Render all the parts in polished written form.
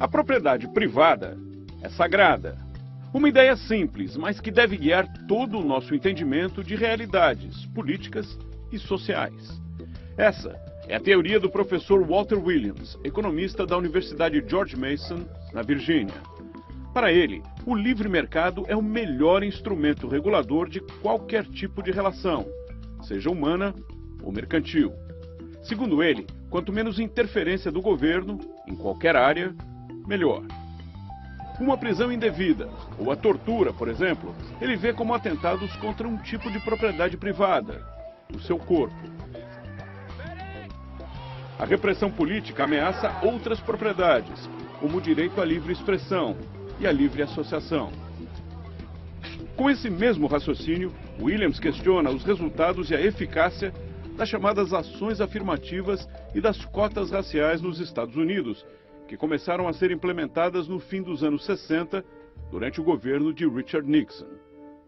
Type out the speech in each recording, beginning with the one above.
A propriedade privada é sagrada. Uma ideia simples, mas que deve guiar todo o nosso entendimento de realidades políticas e sociais. Essa é a teoria do professor Walter Williams, economista da Universidade George Mason, na Virgínia. Para ele, o livre mercado é o melhor instrumento regulador de qualquer tipo de relação, seja humana ou mercantil. Segundo ele, quanto menos interferência do governo, em qualquer área, melhor. Uma prisão indevida, ou a tortura, por exemplo, ele vê como atentados contra um tipo de propriedade privada, o seu corpo. A repressão política ameaça outras propriedades, como o direito à livre expressão e à livre associação. Com esse mesmo raciocínio, Williams questiona os resultados e a eficácia das chamadas ações afirmativas e das cotas raciais nos Estados Unidos, que começaram a ser implementadas no fim dos anos 60, durante o governo de Richard Nixon.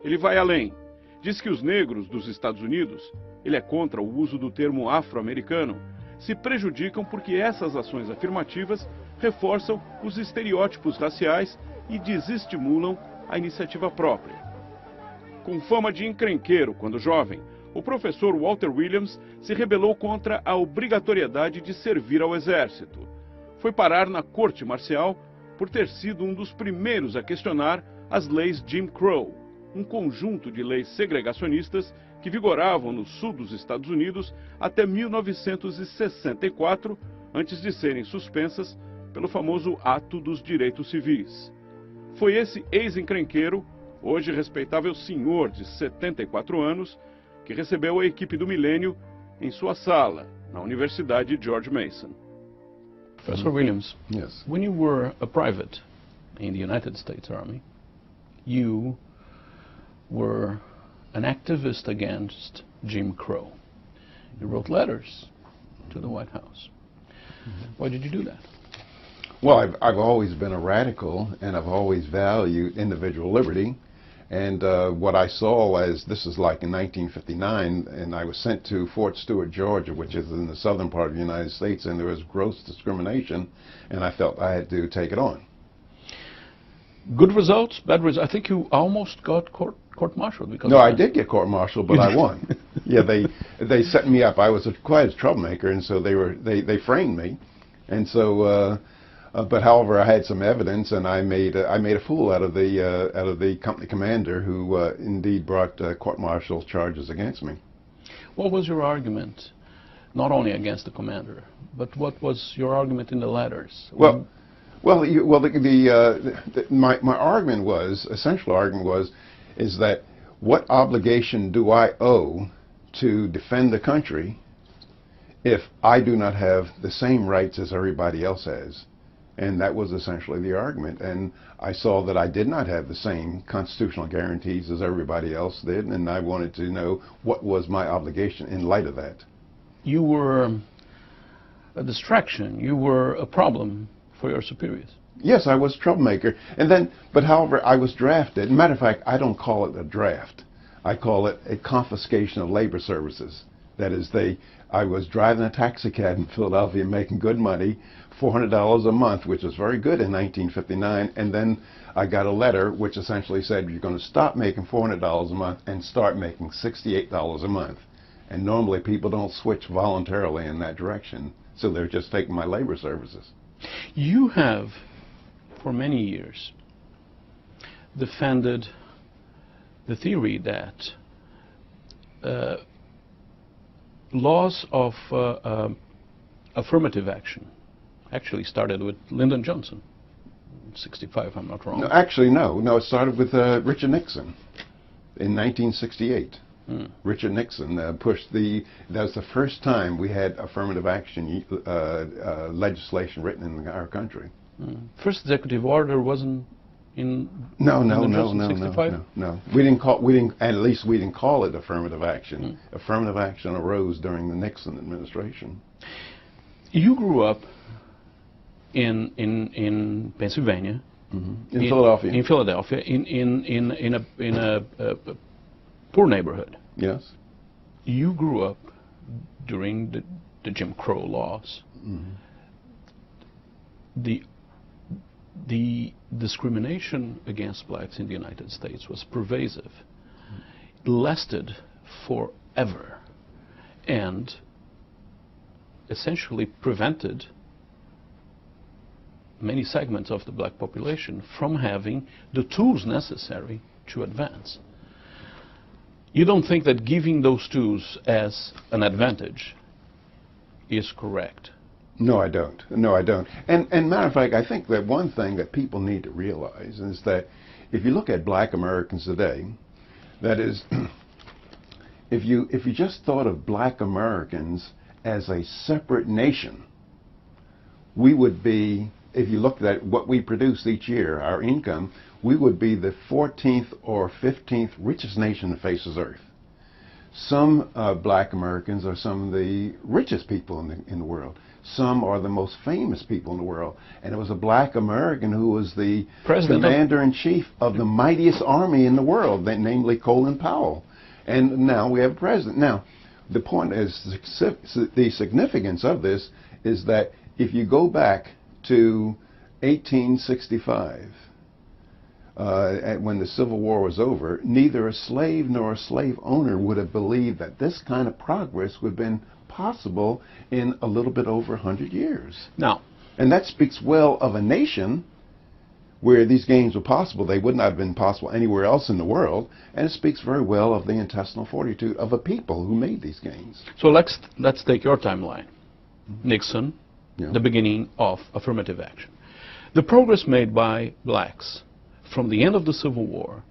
Ele vai além. Diz que os negros dos Estados Unidos, ele é contra o uso do termo afro-americano, se prejudicam porque essas ações afirmativas reforçam os estereótipos raciais e desestimulam a iniciativa própria. Com fama de encrenqueiro quando jovem, o professor Walter Williams se rebelou contra a obrigatoriedade de servir ao exército. Foi parar na corte marcial por ter sido um dos primeiros a questionar as leis Jim Crow, um conjunto de leis segregacionistas que vigoravam no sul dos Estados Unidos até 1964, antes de serem suspensas pelo famoso Ato dos Direitos Civis. Foi esse ex-encrenqueiro, hoje respeitável senhor de 74 anos, que recebeu a equipe do Milênio em sua sala, na Universidade George Mason. Professor Williams, Yes. when you were a private in the United States Army, you were an activist against Jim Crow. You wrote letters to the White House. Why did you do that? Well, I've always been a radical, and I've always valued individual liberty. And what I saw as, this is like in 1959, and I was sent to Fort Stewart, Georgia, which is in the southern part of the United States, and there was gross discrimination, and I felt I had to take it on. Good results, bad results. I think you almost got court-martialed because No, of I that. did get court-martialed, but I won. Yeah, they set me up. I was quite a troublemaker, and so they framed me, and so. But however, I had some evidence, and I made a fool out of the company commander, who indeed brought court-martial charges against me. What was your argument, not only against the commander, but what was your argument in the letters? My argument was, essential argument was, is that what obligation do I owe to defend the country if I do not have the same rights as everybody else has? And that was essentially the argument. And I saw that I did not have the same constitutional guarantees as everybody else did, and I wanted to know what was my obligation in light of that. You were a distraction. You were a problem for your superiors. Yes, I was a troublemaker. And then, but however, I was drafted. Matter of fact, I don't call it a draft. I call it a confiscation of labor services. That is, I was driving a taxi cab in Philadelphia, making good money, $400 a month, which was very good in 1959, and then I got a letter which essentially said, you're going to stop making $400 a month and start making $68 a month. And normally people don't switch voluntarily in that direction, so they're just taking my labor services. You have, for many years, defended the theory that laws of affirmative action actually started with Lyndon Johnson, 65, if I'm not wrong. No, actually, no, it started with Richard Nixon in 1968. Richard Nixon pushed that was the first time we had affirmative action legislation written in our country. First executive order wasn't in No. We didn't call it affirmative action. Affirmative action arose during the Nixon administration. You grew up in Pennsylvania, in Philadelphia. In Philadelphia, in a poor neighborhood. Yes. You grew up during the Jim Crow laws. the discrimination against blacks in the United States was pervasive. It lasted forever and essentially prevented many segments of the black population from having the tools necessary to advance. You don't think that giving those tools as an advantage is correct? No, I don't. No, I don't. And matter of fact, I think that one thing that people need to realize is that if you look at black Americans today, that is, if you just thought of black Americans as a separate nation, we would be, if you looked at what we produce each year, our income, we would be the 14th or 15th richest nation that faces Earth. Some black Americans are some of the richest people in the world. Some are the most famous people in the world. And it was a black American who was the commander-in-chief of the mightiest army in the world, namely Colin Powell. And now we have a president. Now, the point is, the significance of this is that if you go back to 1865, when the Civil War was over, neither a slave nor a slave owner would have believed that this kind of progress would have been possible in a little bit over 100 years. Now, and that speaks well of a nation where these gains were possible. They would not have been possible anywhere else in the world, and it speaks very well of the intestinal fortitude of a people who made these gains. So let's take your timeline. Nixon, the beginning of affirmative action. The progress made by blacks from the end of the Civil War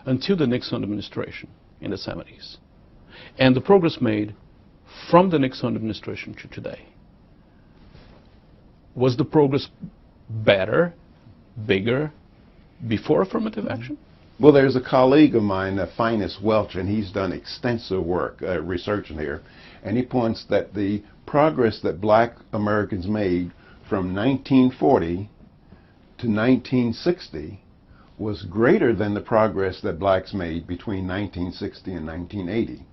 until the Nixon administration in the 70s, and the progress made from the Nixon administration to today. Was the progress better, bigger, before affirmative action? Well, there's a colleague of mine, Finus Welch, and he's done extensive work researching here, and he points that the progress that black Americans made from 1940 to 1960 was greater than the progress that blacks made between 1960 and 1980.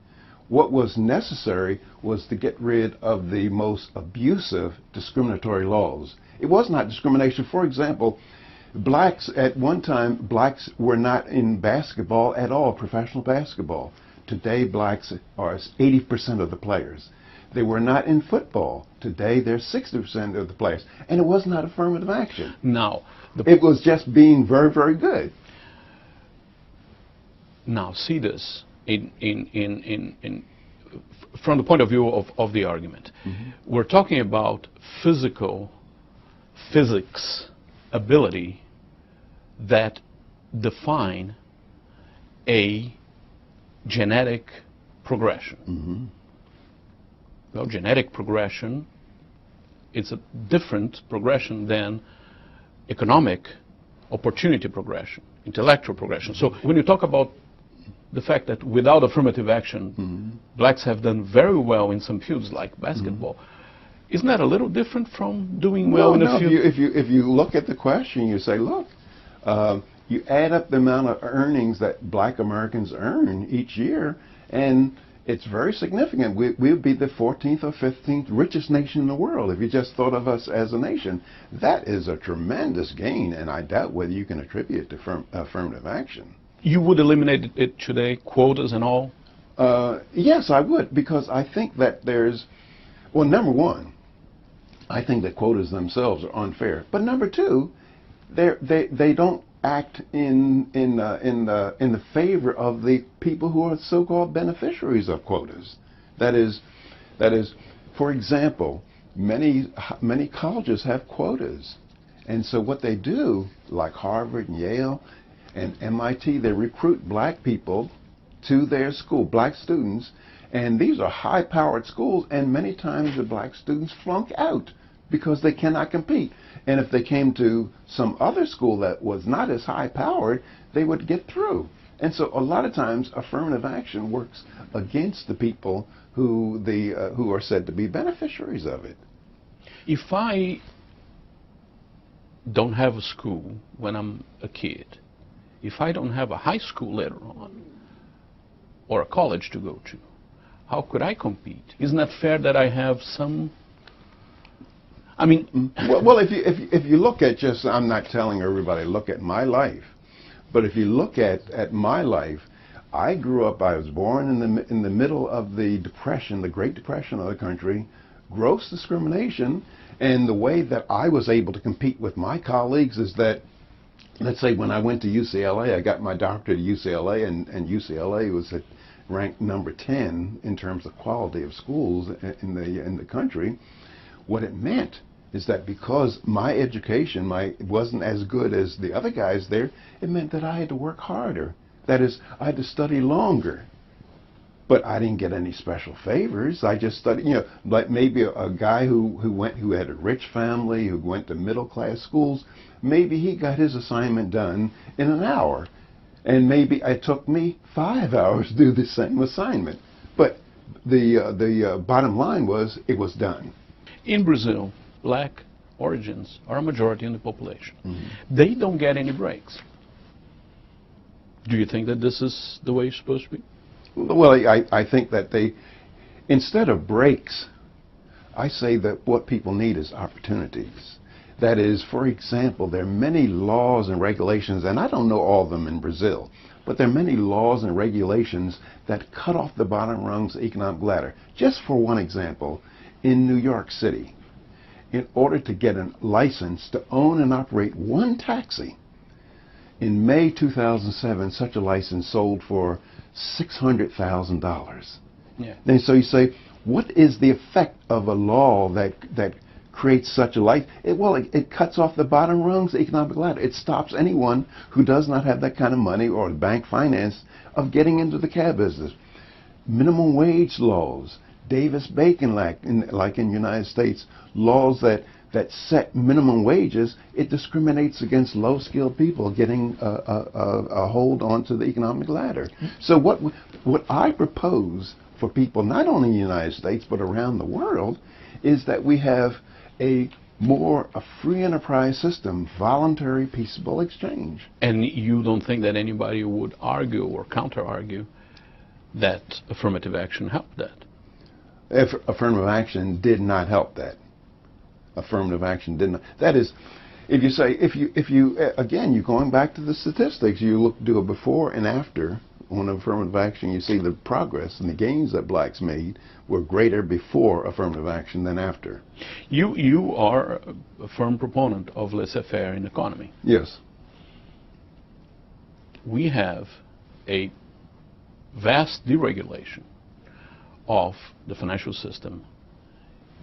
What was necessary was to get rid of the most abusive discriminatory laws. It was not discrimination. For example, blacks, at one time, blacks were not in basketball at all, professional basketball. Today, blacks are 80% of the players. They were not in football. Today, they're 60% of the players. And it was not affirmative action. Now, it was just being very, very good. Now, see this from the point of view of the argument. We're talking about physics ability that define a genetic progression. Well, genetic progression, it's a different progression than economic opportunity progression, intellectual progression. So when you talk about the fact that without affirmative action, blacks have done very well in some fields like basketball, isn't that a little different from doing well in a field? If you look at the question, you say, look, you add up the amount of earnings that black Americans earn each year, and it's very significant. We'll be the 14th or 15th richest nation in the world if you just thought of us as a nation. That is a tremendous gain, and I doubt whether you can attribute it to affirmative action. You would eliminate it today, quotas and all? Yes, I would, because I think that there's, well, number one, I think that quotas themselves are unfair. But number two, they don't act in the favor of the people who are so-called beneficiaries of quotas. That is, for example, many colleges have quotas, and so what they do, like Harvard and Yale and MIT, they recruit black people to their school, black students, and these are high-powered schools, and many times the black students flunk out because they cannot compete. And if they came to some other school that was not as high-powered, they would get through. And so a lot of times affirmative action works against the people who are said to be beneficiaries of it. If I don't have a school when I'm a kid, if I don't have a high school later on, or a college to go to, how could I compete? Isn't that fair that I have some... I mean, well, if you look at just, I'm not telling everybody look at my life, but if you look at my life, I grew up. I was born in the middle of the Depression, the Great Depression of the country, gross discrimination, and the way that I was able to compete with my colleagues is that, let's say when I went to UCLA, I got my doctorate at UCLA, and UCLA was ranked number 10 in terms of quality of schools in the country. What it meant is that because my education wasn't as good as the other guys there, it meant that I had to work harder. That is, I had to study longer. But I didn't get any special favors. I just studied, like maybe a guy who had a rich family, who went to middle class schools, maybe he got his assignment done in an hour. And maybe it took me 5 hours to do the same assignment. But the bottom line was, it was done. In Brazil, black origins are a majority in the population. They don't get any breaks. Do you think that this is the way it's supposed to be? Well, I think that instead of breaks, I say that what people need is opportunities. That is, for example, there are many laws and regulations, and I don't know all of them in Brazil, but there are many laws and regulations that cut off the bottom rungs of the economic ladder. Just for one example, in New York City, in order to get a license to own and operate one taxi, in May 2007, such a license sold for $600,000. Yeah. And so you say, what is the effect of a law that creates such a license? It cuts off the bottom rungs of the economic ladder. It stops anyone who does not have that kind of money or bank finance of getting into the cab business. Minimum wage laws, Davis-Bacon, like in the United States, laws that set minimum wages, it discriminates against low-skilled people getting a hold onto the economic ladder. So what I propose for people, not only in the United States, but around the world, is that we have a free enterprise system, voluntary, peaceable exchange. And you don't think that anybody would argue or counter-argue that affirmative action helped that? If affirmative action did not help that. Affirmative action did not. That is, if you say, again, you're going back to the statistics, you do a before and after on affirmative action, you see the progress and the gains that blacks made were greater before affirmative action than after. You are a firm proponent of laissez-faire in economy. Yes. We have a vast deregulation of the financial system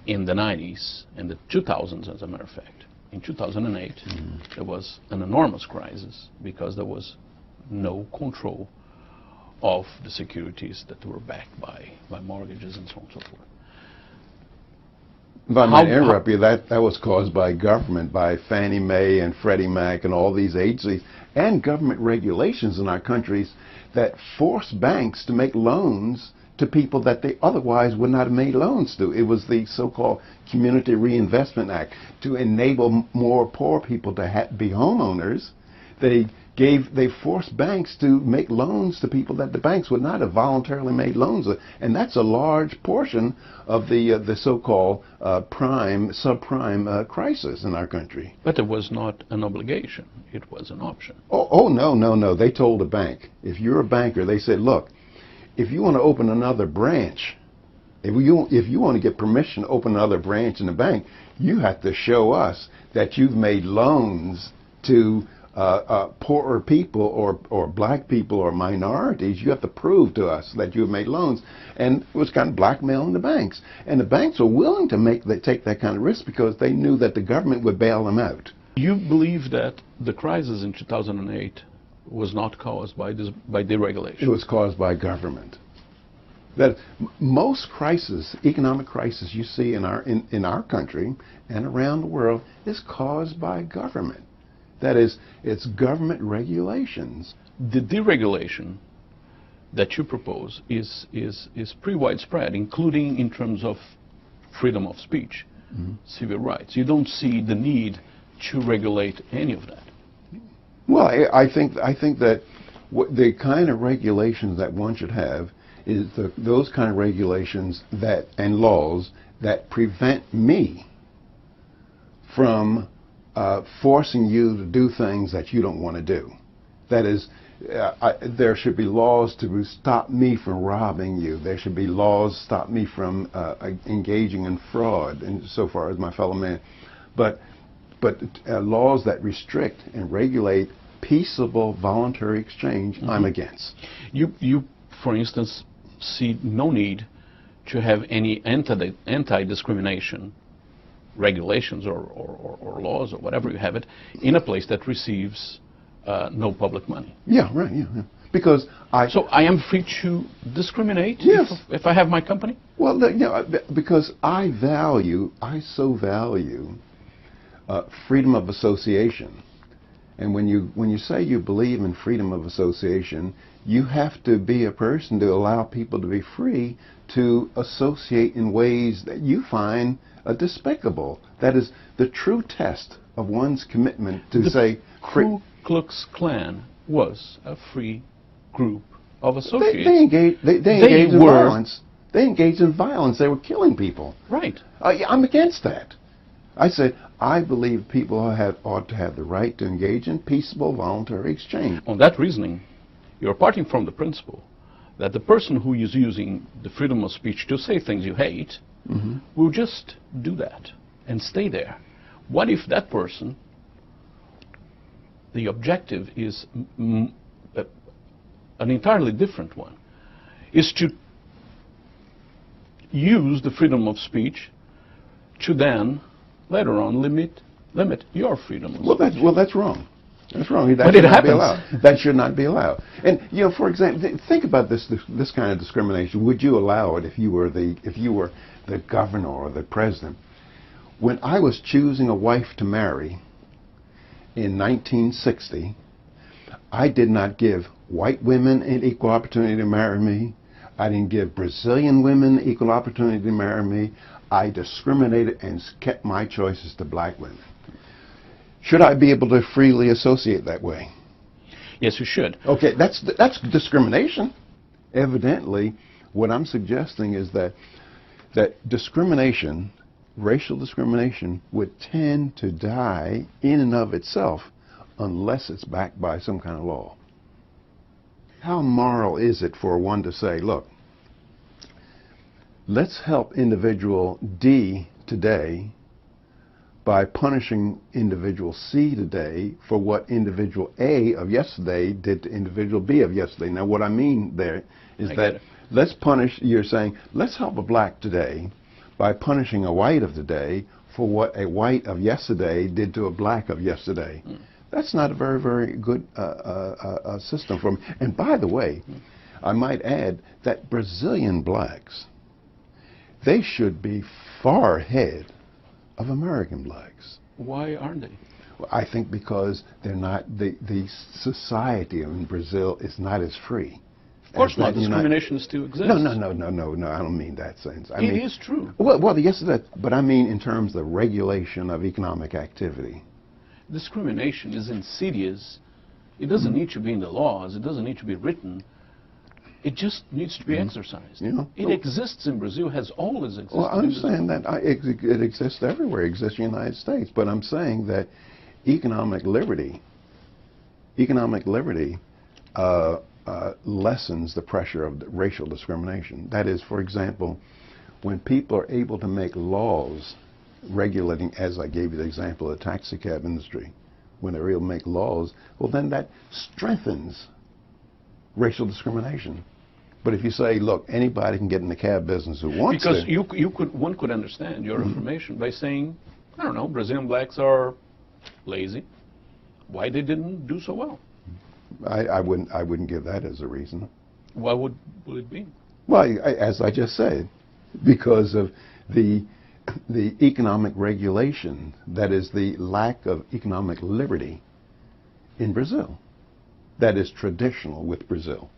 in the 90s and the 2000s, as a matter of fact. In 2008, there was an enormous crisis because there was no control of the securities that were backed by mortgages and so on and so forth. If I might interrupt you, that was caused by government, by Fannie Mae and Freddie Mac and all these agencies, and government regulations in our countries that force banks to make loans to people that they otherwise would not have made loans to. It was the so-called Community Reinvestment Act to enable more poor people to be homeowners. They forced banks to make loans to people that the banks would not have voluntarily made loans with, and that's a large portion of the so-called subprime crisis in our country. But it was not an obligation; it was an option. Oh no! They told the bank, if you're a banker, they said, look, if you want to open another branch, if you want to get permission to open another branch in the bank, you have to show us that you've made loans to poorer people or black people or minorities. You have to prove to us that you've made loans. And it was kind of blackmailing the banks. And the banks were willing to take that kind of risk because they knew that the government would bail them out. You believe that the crisis in 2008 was not caused by deregulation? It was caused by government. That most crises, economic crisis you see in our country and around the world is caused by government. That is, it's government regulations. The deregulation that you propose is pretty widespread, including in terms of freedom of speech, civil rights. You don't see the need to regulate any of that. Well, I think that the kind of regulations that one should have is those kind of regulations and laws that prevent me from forcing you to do things that you don't want to do. That is, there should be laws to stop me from robbing you. There should be laws to stop me from engaging in fraud, and so far as my fellow man. But laws that restrict and regulate peaceable voluntary exchange, I'm against. You, for instance, see no need to have any anti-discrimination regulations or laws or whatever you have it in a place that receives no public money. Yeah, right. Yeah. Because So I am free to discriminate. Yes. If I have my company. Well, because I so value freedom of association. And when you say you believe in freedom of association, you have to be a person to allow people to be free to associate in ways that you find despicable. That is the true test of one's commitment to say. Ku Klux Klan was a free group of associates. They engaged in violence. They engaged in violence. They were killing people. Right. I'm against that. I say I believe people ought to have the right to engage in peaceable voluntary exchange. On that reasoning, you're parting from the principle that the person who is using the freedom of speech to say things you hate will just do that and stay there. What if that person, the objective is an entirely different one, is to use the freedom of speech to then later on limit your freedom of speech? Well, that's wrong. That's wrong. But it happens. That should not be allowed. And for example, think about this kind of discrimination. Would you allow it if you were the governor or the president? When I was choosing a wife to marry in 1960, I did not give white women an equal opportunity to marry me. I didn't give Brazilian women equal opportunity to marry me. I discriminated and kept my choices to black women. Should I be able to freely associate that way? Yes, you should. Okay, that's discrimination. Evidently, what I'm suggesting is that discrimination, racial discrimination, would tend to die in and of itself unless it's backed by some kind of law. How moral is it for one to say, look, let's help individual D today by punishing individual C today for what individual A of yesterday did to individual B of yesterday. Now, what I mean there is that let's punish, you're saying, let's help a black today by punishing a white of today for what a white of yesterday did to a black of yesterday. That's not a very, very good system for me. And by the way, I might add that Brazilian blacks, they should be far ahead of American blacks. Why aren't they? Well, I think because they're not, the society in Brazil is not as free. Of course not. Discrimination still exists. No, I don't mean that sense. I mean, it is true. Well, yes, but I mean in terms of regulation of economic activity. Discrimination is insidious. It doesn't need to be in the laws. It doesn't need to be written. It just needs to be exercised. It exists in Brazil, has always existed. Well, I understand that it exists everywhere. It exists in the United States. But I'm saying that economic liberty lessens the pressure of racial discrimination. That is, for example, when people are able to make laws regulating, as I gave you the example of the taxi cab industry, when they're able to make laws, well, then that strengthens racial discrimination. But if you say, look, anybody can get in the cab business who wants to. Because one could understand your information by saying, I don't know, Brazilian blacks are lazy. Why they didn't do so well? I wouldn't give that as a reason. Why would it be? Well, as I just said, because of the economic regulation, that is the lack of economic liberty in Brazil. That is traditional with Brazil.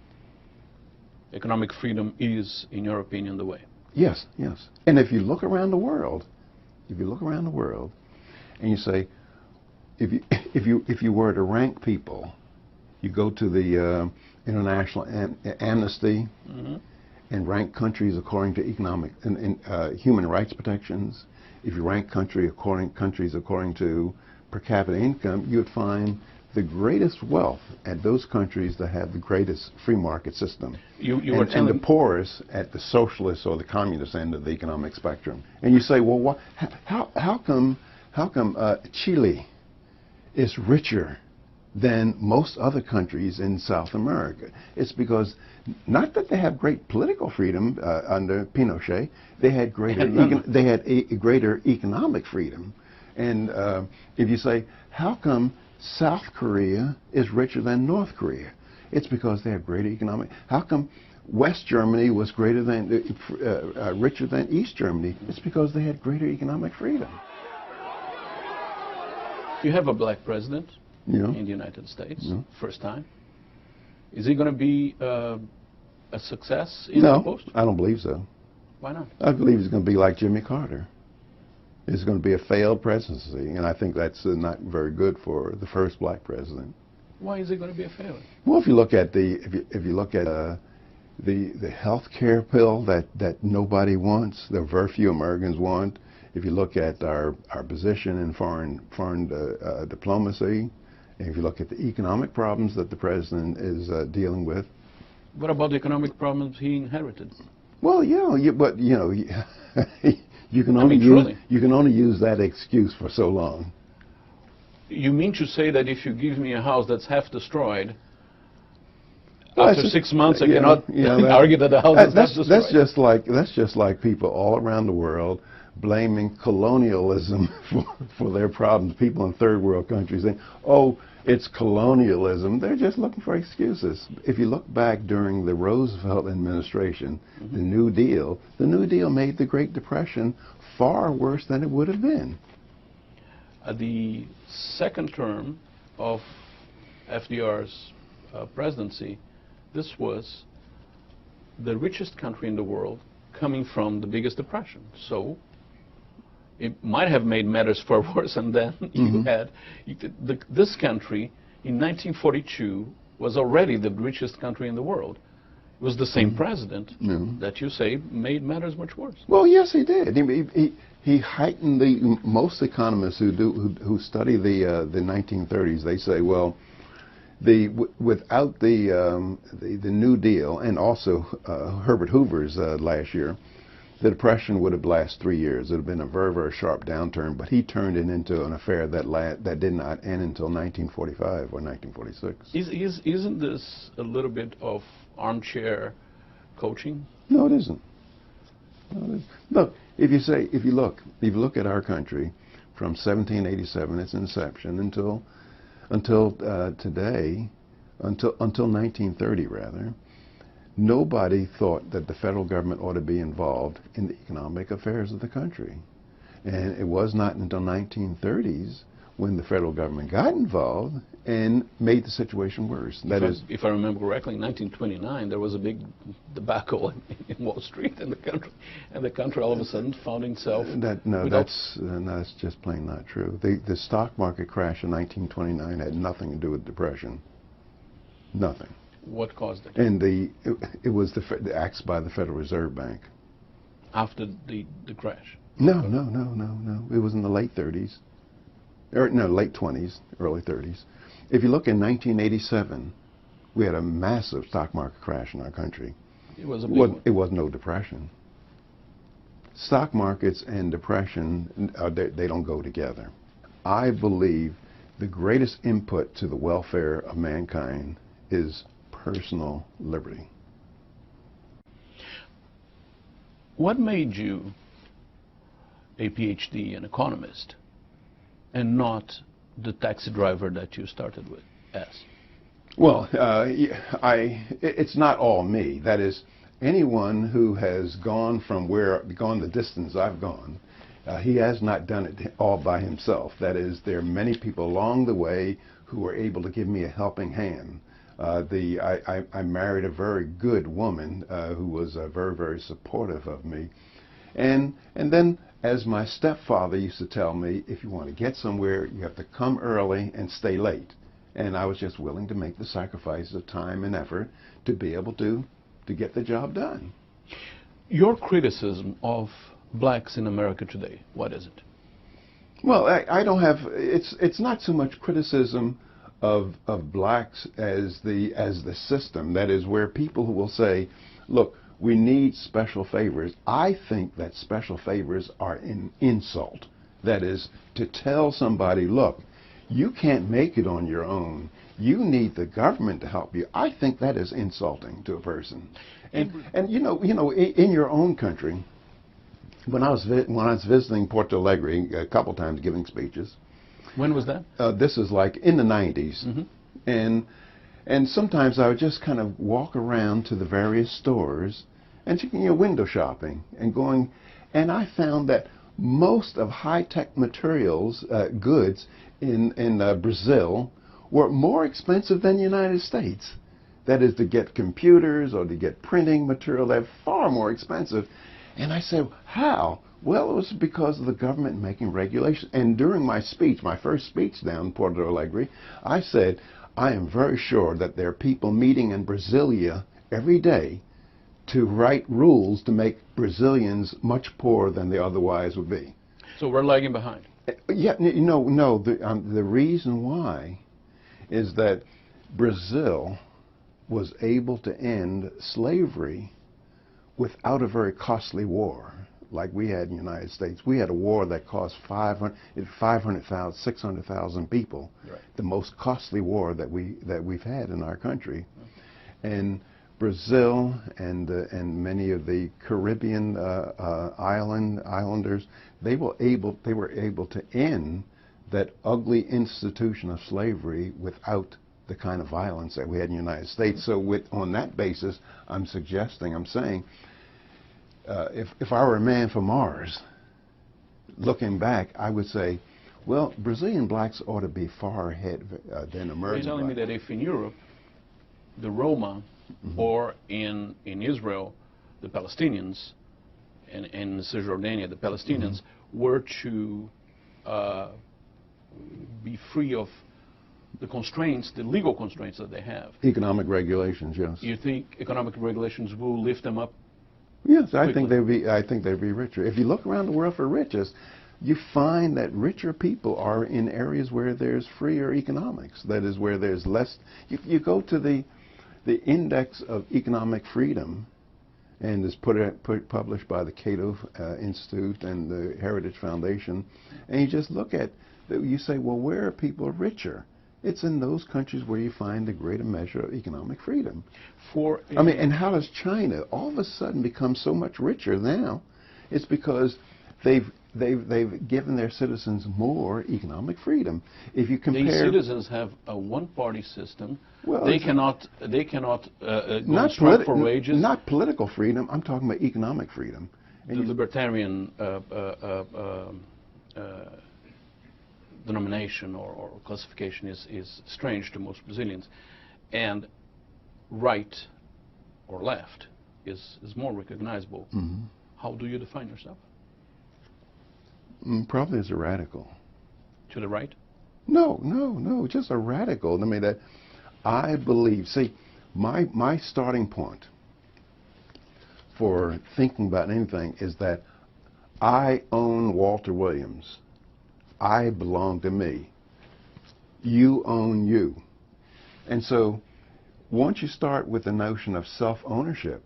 Economic freedom is, in your opinion, the way. Yes, yes. And if you look around the world, and you say, if you were to rank people, you go to the International Amnesty, and rank countries according to economic and human rights protections, if you rank countries according to per capita income, you would find the greatest wealth at those countries that have the greatest free market system, and the poorest at the socialist or the communist end of the economic spectrum. And you say, well, how come Chile is richer than most other countries in South America? It's because not that they have great political freedom under Pinochet, they had greater greater economic freedom. And if you say, how come South Korea is richer than North Korea? It's because they have greater economic. How come West Germany was greater than richer than East Germany? It's because they had greater economic freedom. You have a black president in the United States, first time. Is he going to be a success in the post? I don't believe so. Why not? I believe he's going to be like Jimmy Carter. It's going to be a failed presidency, and I think that's not very good for the first black president. Why is it going to be a failure? Well, if you look at the health care pill that nobody wants, that very few Americans want. If you look at our position in foreign diplomacy, and if you look at the economic problems that the president is dealing with. What about the economic problems he inherited? Well, but you can only use that excuse for so long. You mean to say that if you give me a house that's half destroyed, after 6 months I cannot argue that the house is half destroyed? That's just like people all around the world blaming colonialism for their problems. People in third world countries saying, oh, it's colonialism. They're just looking for excuses. If you look back during the Roosevelt administration, the New Deal made the Great Depression far worse than it would have been. The second term of FDR's presidency, this was the richest country in the world coming from the biggest depression. So it might have made matters far worse, and then this country in 1942 was already the richest country in the world. It was the same president that you say made matters much worse. Well, yes, he did. He heightened most economists who study the 1930s. They say, well, without the New Deal, and also Herbert Hoover's last year, the Depression would have lasted 3 years. It would have been a very, very sharp downturn, but he turned it into an affair that did not end until 1945 or 1946. Isn't this a little bit of armchair coaching? No, it isn't. Look, if you look at our country from 1787, its inception, until today, until 1930 rather, nobody thought that the federal government ought to be involved in the economic affairs of the country. And it was not until 1930s when the federal government got involved and made the situation worse. If I remember correctly, in 1929 there was a big debacle in Wall Street in the country, and the country all of a sudden found itself. That's just plain not true. The stock market crash in 1929 had nothing to do with depression. Nothing. What caused it? And it was the acts by the Federal Reserve Bank. After the crash? No. It was in the late 30s. Late 20s, early 30s. If you look in 1987, we had a massive stock market crash in our country. It was a big one. It was no depression. Stock markets and depression, they don't go together. I believe the greatest input to the welfare of mankind is personal liberty. What made you a PhD, an economist, and not the taxi driver that you started with as? Well, it's not all me. That is, anyone who has gone the distance I've gone, he has not done it all by himself. That is, there are many people along the way who were able to give me a helping hand. I married a very good woman who was very, very supportive of me. And then, as my stepfather used to tell me, if you want to get somewhere, you have to come early and stay late. And I was just willing to make the sacrifices of time and effort to be able to get the job done. Your criticism of blacks in America today, what is it? Well, I don't have. It's not so much criticism of blacks as the system. That is where people who will say, look, we need special favors. I think that special favors are an insult. That is to tell somebody, look, you can't make it on your own. You need the government to help you. I think that is insulting to a person. And you know, in your own country, when I was visiting Porto Alegre a couple times giving speeches. When was that? This is like in the 90s. Mm-hmm. And sometimes I would just kind of walk around to the various stores and window shopping and going, and I found that most of high-tech materials, goods in Brazil were more expensive than the United States. That is, to get computers or to get printing material, they're far more expensive. And I said, how? Well, it was because of the government making regulations. And during my speech, my first speech down in Porto Alegre, I said, I am very sure that there are people meeting in Brasilia every day to write rules to make Brazilians much poorer than they otherwise would be. So we're lagging behind. Yeah, no. The reason why is that Brazil was able to end slavery without a very costly war like we had in the United States. We had a war that cost 500,000, 600,000 people, right. The most costly war that we've had in our country. And Brazil and many of the Caribbean islanders, they were able to end that ugly institution of slavery without the kind of violence that we had in the United States. So on that basis, I'm saying, if I were a man from Mars, looking back, I would say, well, Brazilian blacks ought to be far ahead than American blacks. You're telling me that if in Europe, the Roma, mm-hmm. or in Israel, the Palestinians, and in Cisjordania, the Palestinians, mm-hmm. were to be free of the constraints, the legal constraints that they have. Economic regulations, yes. You think economic regulations will lift them up? Yes, I think they'd be richer. If you look around the world for riches, you find that richer people are in areas where there's freer economics. That is, where there's less. You go to the index of economic freedom, and it's published by the Cato Institute and the Heritage Foundation, and you just look at, you say, well, where are people richer? It's in those countries where you find a greater measure of economic freedom. And how does China all of a sudden become so much richer now? It's because they've given their citizens more economic freedom. If you compare, these citizens have a one-party system. Well, they cannot go strike for wages. Not political freedom. I'm talking about economic freedom. And the libertarian denomination or classification is strange to most Brazilians, and right or left is more recognizable. Mm-hmm. How do you define yourself? Probably as a radical. To the right? No, just a radical. I mean, that I believe, see, my starting point for thinking about anything is that I own Walter Williams. I belong to me. You own you. And so once you start with the notion of self-ownership,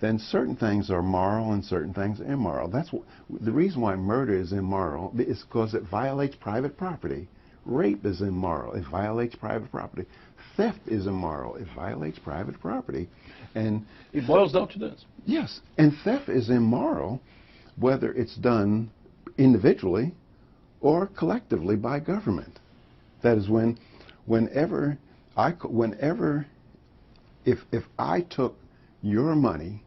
then certain things are moral and certain things are immoral. That's the reason why murder is immoral is because it violates private property. Rape is immoral. It violates private property. Theft is immoral. It violates private property. And it boils down to this. Yes. And theft is immoral whether it's done individually or collectively by government. That is, whenever if I took your money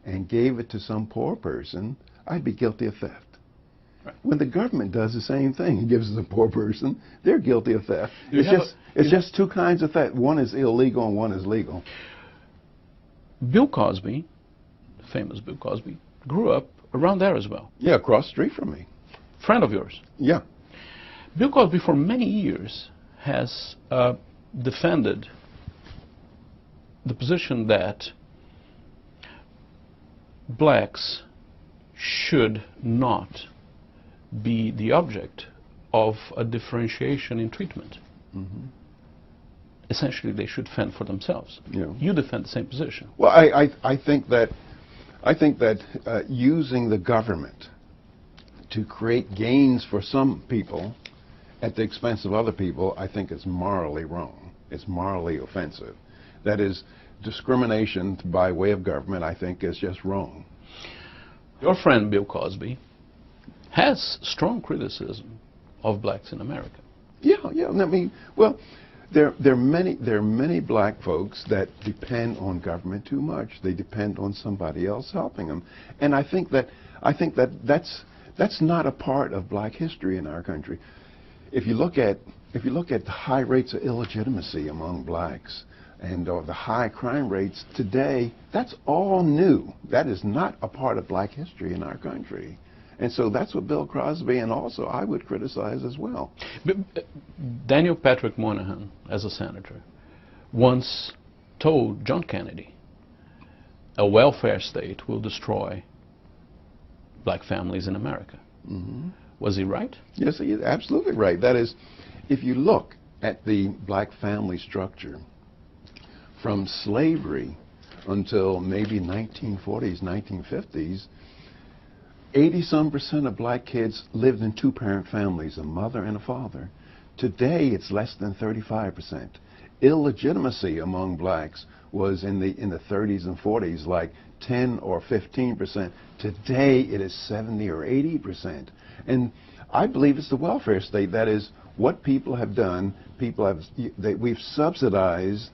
and gave it to some poor person, I'd be guilty of theft. Right. When the government does the same thing and gives it to a poor person, they're guilty of theft. It's just two kinds of theft. One is illegal and one is legal. Bill Cosby, the famous Bill Cosby, grew up around there as well. Yeah, across the street from me. Friend of yours. Yeah. Bill Cosby for many years has defended the position that blacks should not be the object of a differentiation in treatment. Mm-hmm. Essentially, they should fend for themselves. Yeah. You defend the same position. Well, I think that using the government to create gains for some people at the expense of other people, I think is morally wrong. It's morally offensive. That is, discrimination by way of government, I think, is just wrong. Your friend Bill Cosby has strong criticism of blacks in America. Yeah. I mean, well, there are many black folks that depend on government too much. They depend on somebody else helping them, and I think that's not a part of black history in our country. If you look at the high rates of illegitimacy among blacks and the high crime rates today, that's all new. That is not a part of black history in our country. And so that's what Bill Cosby and also I would criticize as well. Daniel Patrick Moynihan, as a senator, once told John Kennedy, a welfare state will destroy black families in America. Mm-hmm. Was he right? Yes, he is absolutely right. That is, if you look at the black family structure from slavery until maybe 1940s, 1950s, 80-some% of black kids lived in two-parent families, a mother and a father. Today, it's less than 35%. Illegitimacy among blacks was in the 30s and 40s, like 10 or 15%. Today, it is 70 or 80%. And I believe it's the welfare state. That is what people have done. We've subsidized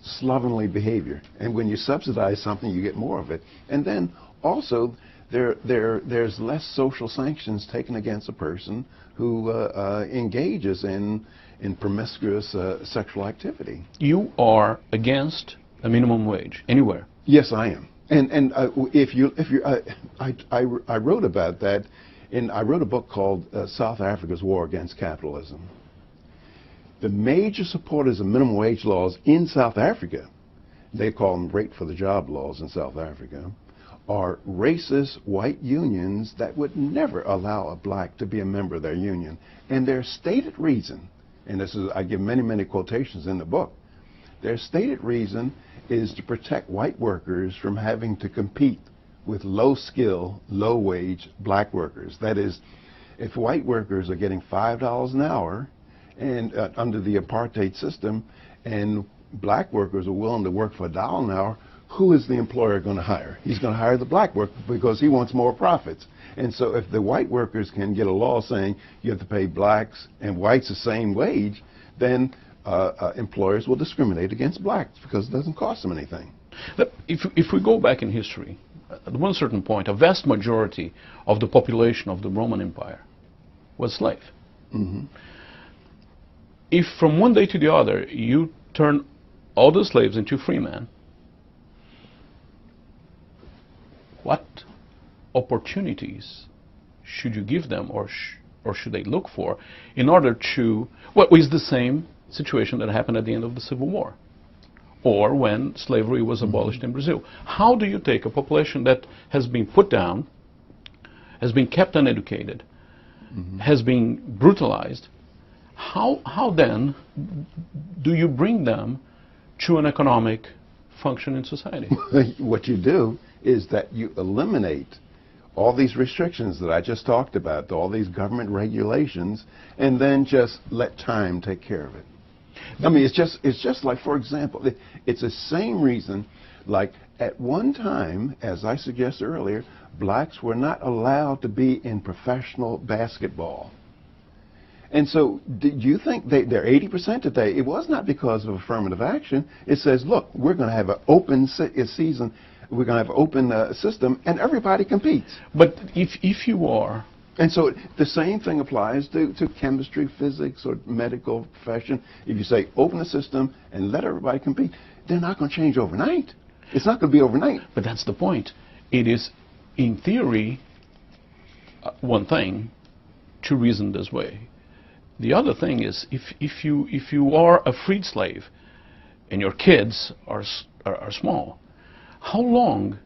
slovenly behavior. And when you subsidize something, you get more of it. And then also, there's less social sanctions taken against a person who engages in promiscuous sexual activity. You are against a minimum wage anywhere? Yes, I am. And I wrote about that. I wrote a book called South Africa's War Against Capitalism. The major supporters of minimum wage laws in South Africa, they call them rate for the job laws in South Africa, are racist white unions that would never allow a black to be a member of their union. And their stated reason, and this is, I give many quotations in the book, their stated reason is to protect white workers from having to compete with low-skill, low-wage black workers. That is, if white workers are getting $5 an hour and under the apartheid system, and black workers are willing to work for $1 an hour, who is the employer going to hire? He's going to hire the black worker because he wants more profits. And so if the white workers can get a law saying you have to pay blacks and whites the same wage, then employers will discriminate against blacks because it doesn't cost them anything. If we go back in history, at one certain point, a vast majority of the population of the Roman Empire was slave. Mm-hmm. If from one day to the other you turn all the slaves into free men, what opportunities should you give them, or should they look for, in order to, what is the same situation that happened at the end of the Civil War, or when slavery was abolished in Brazil? How do you take a population that has been put down, has been kept uneducated, has been brutalized, how then do you bring them to an economic function in society? What you do is that you eliminate all these restrictions that I just talked about, all these government regulations, and then just let time take care of it. I mean, it's just like, for example, it's the same reason, like at one time, as I suggested earlier, blacks were not allowed to be in professional basketball. And so, do you think they're 80% today? It was not because of affirmative action. It says, look, we're going to have an open season, we're going to have an open system, and everybody competes. But if you are... And so the same thing applies to chemistry, physics, or medical profession. If you say open the system and let everybody compete, they're not going to change overnight. It's not going to be overnight. But that's the point. It is, in theory, one thing to reason this way. The other thing is, if you are a freed slave and your kids are small, how long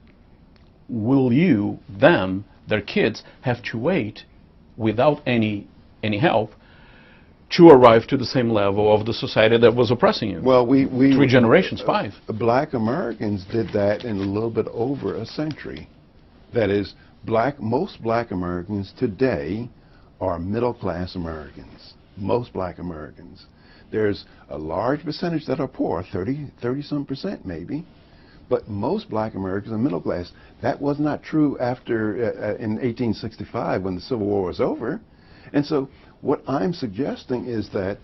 will their kids, have to wait without any help to arrive to the same level of the society that was oppressing you? Well, we 3 generations, 5. Black Americans did that in a little bit over a century. That is, most black Americans today are middle-class Americans. Most black Americans. There's a large percentage that are poor, 30-some% maybe, but most black Americans are middle class. That was not true after in 1865 when the Civil War was over. And so what I'm suggesting is that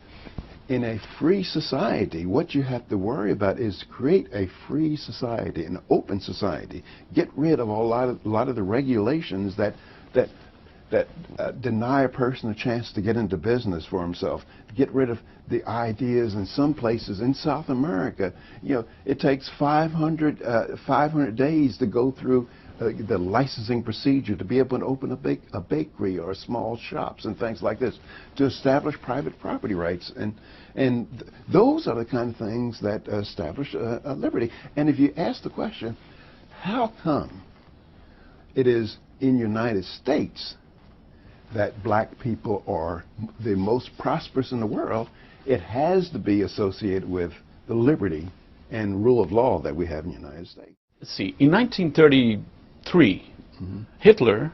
in a free society, what you have to worry about is create a free society, an open society. Get rid of a lot of the regulations that deny a person a chance to get into business for himself. Get rid of the ideas in some places in South America. You know, it takes 500 days to go through the licensing procedure to be able to open a bakery or small shops and things like this, to establish private property rights. And those are the kind of things that establish liberty. And if you ask the question, how come it is in the United States that black people are the most prosperous in the world, it has to be associated with the liberty and rule of law that we have in the United States. Let's see, in 1933, Hitler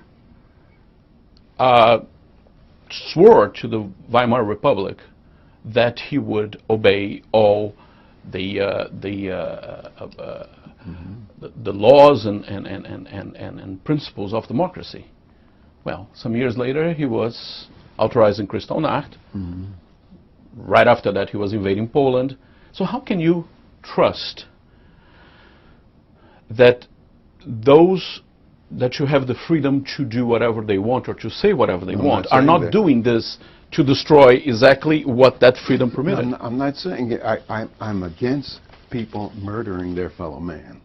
swore to the Weimar Republic that he would obey all the laws and principles of democracy. Well, some years later, he was authorizing Kristallnacht. Right after that, he was invading Poland. So how can you trust that those that you have the freedom to do whatever they want or to say whatever they want are not doing this to destroy exactly what that freedom permitted? I'm not saying it. I'm against people murdering their fellow man.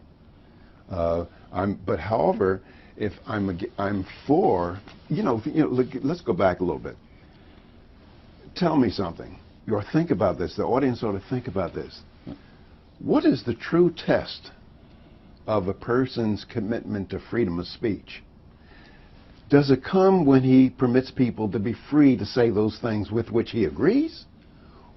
But however, if I'm for, let's go back a little bit. Tell me something. Or think about this. The audience ought to think about this. What is the true test of a person's commitment to freedom of speech? Does it come when he permits people to be free to say those things with which he agrees?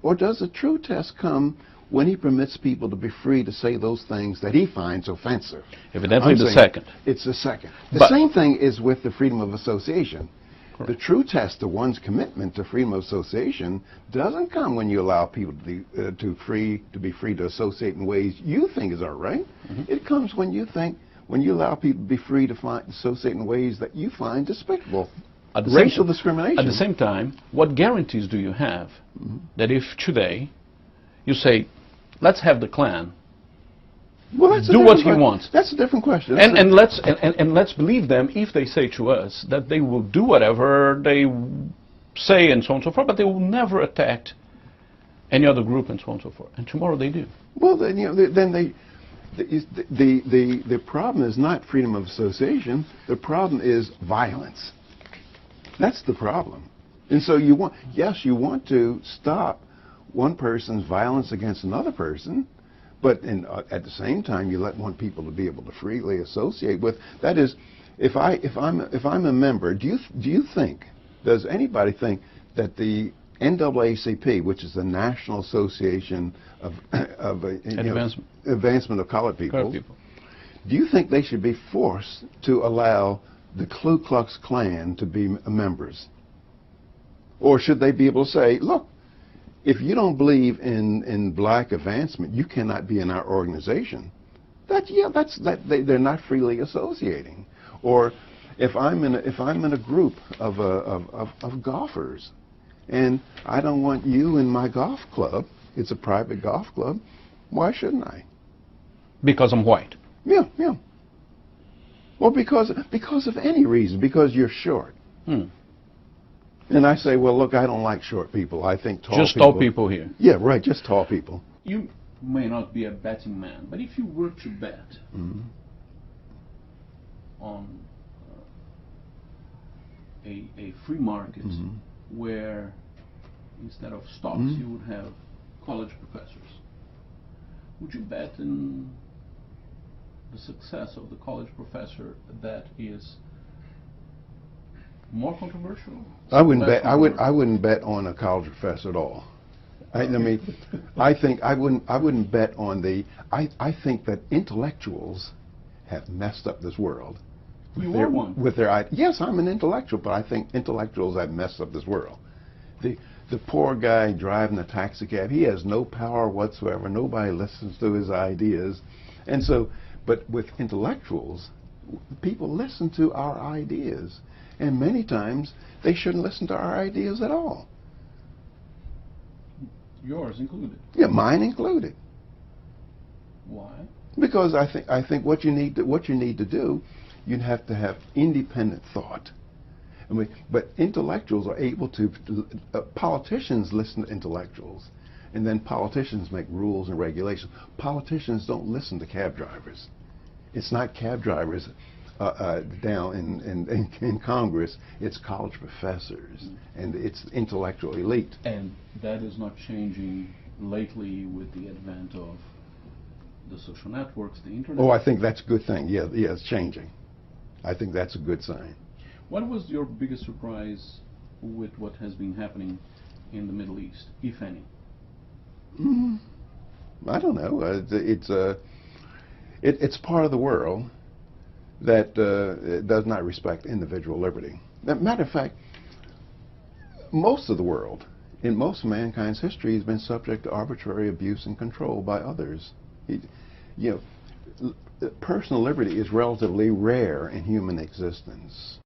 Or does the true test come when he permits people to be free to say those things that he finds offensive? Evidently the second. It's the second. The same thing is with the freedom of association. Correct. The true test of one's commitment to freedom of association doesn't come when you allow people to be free to associate in ways you think is all right. It comes when you allow people to be free to associate in ways that you find despicable. Racial discrimination. At the same time, what guarantees do you have that if today you say, let's have the Klan do what he wants? That's a different question. And let's believe them if they say to us that they will do whatever they say and so on and so forth, but they will never attack any other group and so on and so forth. And tomorrow they do. Well, then the problem is not freedom of association. The problem is violence. That's the problem. And so you want to stop one person's violence against another person, but at the same time you want people to be able to freely associate with. That is, if I'm a member, does anybody think that the NAACP, which is the National Association of Advancement of Colored People, do you think they should be forced to allow the Ku Klux Klan to be members? Or should they be able to say, look, if you don't believe in black advancement, you cannot be in our organization? They're not freely associating. Or if I'm in a group of golfers, and I don't want you in my golf club, it's a private golf club, why shouldn't I? Because I'm white. Yeah. Well, because of any reason, because you're short. And I say, well, look, I don't like short people. I think tall people. Just tall people here. Yeah, right, just tall people. You may not be a betting man, but if you were to bet on a free market where instead of stocks you would have college professors, would you bet in the success of the college professor that is more controversial? I wouldn't bet on a college professor at all. I mean, I think I wouldn't bet on the. I think that intellectuals have messed up this world. You are one. With their yes, I'm an intellectual, but I think intellectuals have messed up this world. The poor guy driving the taxi cab, he has no power whatsoever. Nobody listens to his ideas, and so. But with intellectuals, people listen to our ideas, and many times they shouldn't listen to our ideas at all. Yours included. Yeah, mine included. Why? Because I think what you need to do, you have to have independent thought. I mean, but intellectuals are able to. Politicians listen to intellectuals, and then politicians make rules and regulations. Politicians don't listen to cab drivers. It's not cab drivers down in Congress. It's college professors, and it's intellectual elite. And that is not changing lately with the advent of the social networks, the internet. Oh, I think that's a good thing. Yeah, it's changing. I think that's a good sign. What was your biggest surprise with what has been happening in the Middle East, if any? I don't know. It's part of the world that does not respect individual liberty. Matter of fact, most of the world, in most of mankind's history, has been subject to arbitrary abuse and control by others. Personal liberty is relatively rare in human existence.